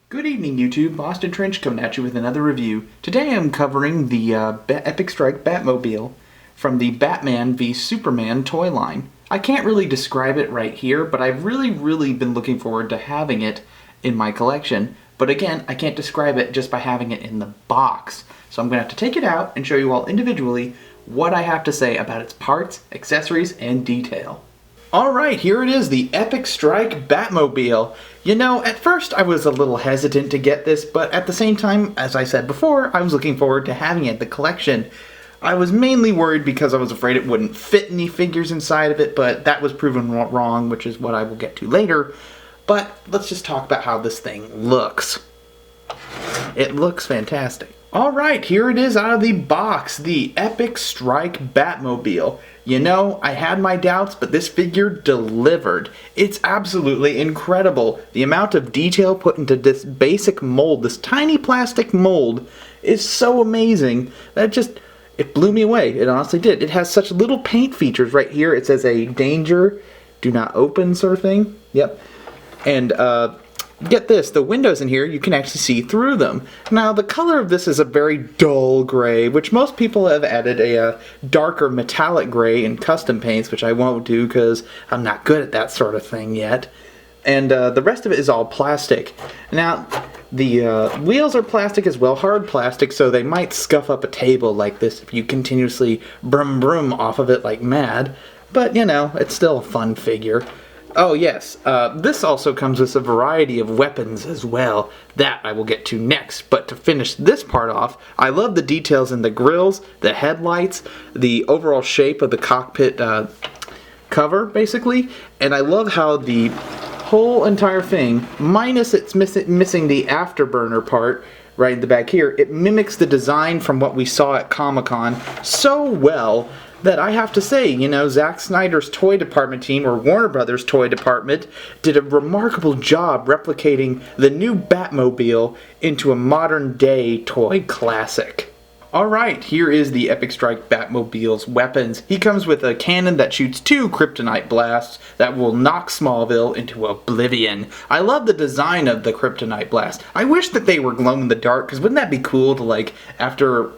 Good evening, YouTube. Boston Trench coming at you with another review. Today I'm covering the Epic Strike Batmobile from the Batman v Superman toy line. I can't really describe it right here, but I've really been looking forward to having it in my collection. But again, I can't describe it just by having it in the box. So I'm going to have to take it out and show you all individually what I have to say about its parts, accessories, and detail. Alright, here it is, the Epic Strike Batmobile. You know, at first I was a little hesitant to get this, but at the same time, as I said before, I was looking forward to having it in the collection. I was mainly worried because I was afraid it wouldn't fit any figures inside of it, but that was proven wrong, which is what I will get to later. But let's just talk about how this thing looks. It looks fantastic. Alright, here it is out of the box, the Epic Strike Batmobile. You know, I had my doubts, but this figure delivered. It's absolutely incredible. The amount of detail put into this basic mold, this tiny plastic mold, is so amazing that it blew me away. It honestly did. It has such little paint features right here. It says a danger, do not open sort of thing. Yep. And, get this, the windows in here, you can actually see through them. Now, the color of this is a very dull gray, which most people have added a darker metallic gray in custom paints, which I won't do because I'm not good at that sort of thing yet. And the rest of it is all plastic. Now, the wheels are plastic as well, hard plastic, so they might scuff up a table like this if you continuously brum off of it like mad. But, you know, it's still a fun figure. Oh yes, this also comes with a variety of weapons as well. That I will get to next, but to finish this part off, I love the details in the grills, the headlights, the overall shape of the cockpit cover, basically, and I love how the whole entire thing, minus it's missing the afterburner part, right in the back here, it mimics the design from what we saw at Comic-Con so well that I have to say, you know, Zack Snyder's toy department team, or Warner Brothers toy department, did a remarkable job replicating the new Batmobile into a modern day toy classic. Alright, here is the Epic Strike Batmobile's weapons. He comes with a cannon that shoots 2 kryptonite blasts that will knock Smallville into oblivion. I love the design of the kryptonite blast. I wish that they were glow in the dark, because wouldn't that be cool to, like, after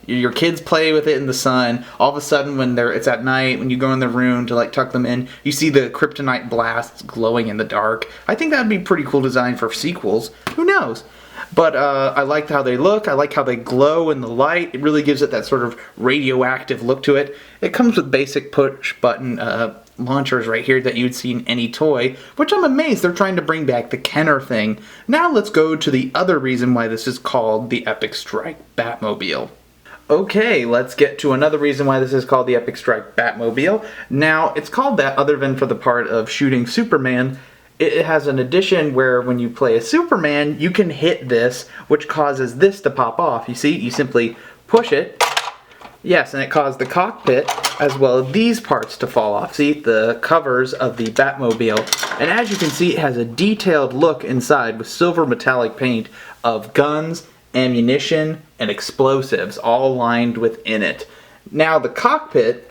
your kids play with it in the sun, all of a sudden when it's at night, when you go in the room to like tuck them in, you see the kryptonite blasts glowing in the dark. I think that would be a pretty cool design for sequels. Who knows? But I like how they look. I like how they glow in the light. It really gives it that sort of radioactive look to it. It comes with basic push button launchers right here that you'd see in any toy, which I'm amazed they're trying to bring back the Kenner thing. Now let's go to the other reason why this is called the Epic Strike Batmobile. Okay, let's get to another reason why this is called the Epic Strike Batmobile. Now, it's called that other than for the part of shooting Superman. It has an addition where when you play as Superman, you can hit this, which causes this to pop off. You see, you simply push it. Yes, and it caused the cockpit as well as these parts to fall off. See, the covers of the Batmobile. And as you can see, it has a detailed look inside with silver metallic paint of guns, ammunition, and explosives all lined within it. Now the cockpit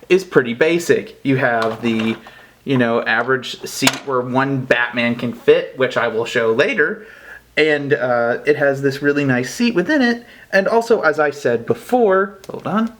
is pretty basic. You have the, you know, average seat where one Batman can fit, which I will show later, and it has this really nice seat within it, and also, as I said before, hold on,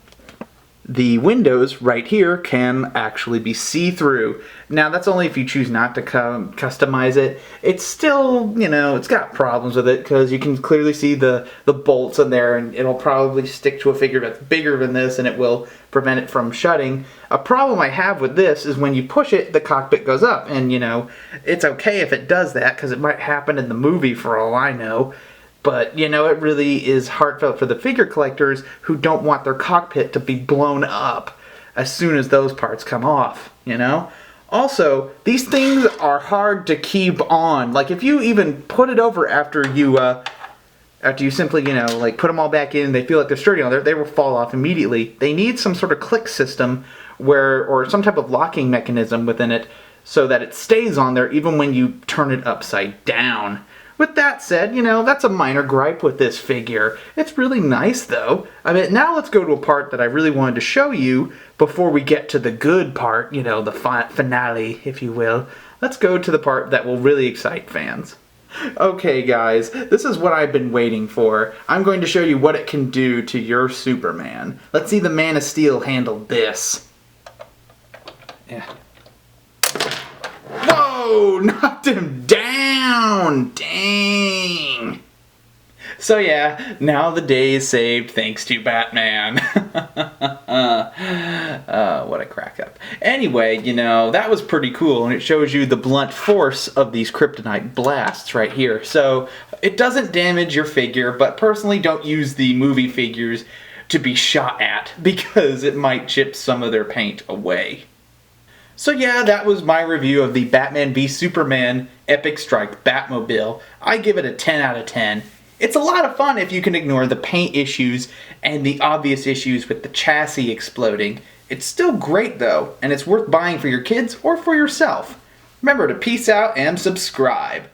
the windows right here can actually be see-through. Now that's only if you choose not to customize it. It's still, you know, it's got problems with it because you can clearly see the bolts in there, and it'll probably stick to a figure that's bigger than this and it will prevent it from shutting. A problem I have with this is when you push it, the cockpit goes up, and you know, it's okay if it does that because it might happen in the movie for all I know. But, you know, it really is heartfelt for the figure collectors who don't want their cockpit to be blown up as soon as those parts come off, you know? Also, these things are hard to keep on. Like, if you even put it over after you simply, you know, like put them all back in, they feel like they're sturdy on, they will fall off immediately. They need some sort of click system or some type of locking mechanism within it so that it stays on there even when you turn it upside down. With that said, you know, that's a minor gripe with this figure. It's really nice, though. I mean, now let's go to a part that I really wanted to show you before we get to the good part, you know, the finale, if you will. Let's go to the part that will really excite fans. Okay guys, this is what I've been waiting for. I'm going to show you what it can do to your Superman. Let's see the Man of Steel handle this. Yeah. Whoa! Knocked him down! Dang! So yeah, now the day is saved thanks to Batman. What a crack up. Anyway, you know, that was pretty cool, and it shows you the blunt force of these kryptonite blasts right here. So it doesn't damage your figure, but personally don't use the movie figures to be shot at because it might chip some of their paint away. So yeah, that was my review of the Batman v Superman Epic Strike Batmobile. I give it a 10 out of 10. It's a lot of fun if you can ignore the paint issues and the obvious issues with the chassis exploding. It's still great though, and it's worth buying for your kids or for yourself. Remember to peace out and subscribe.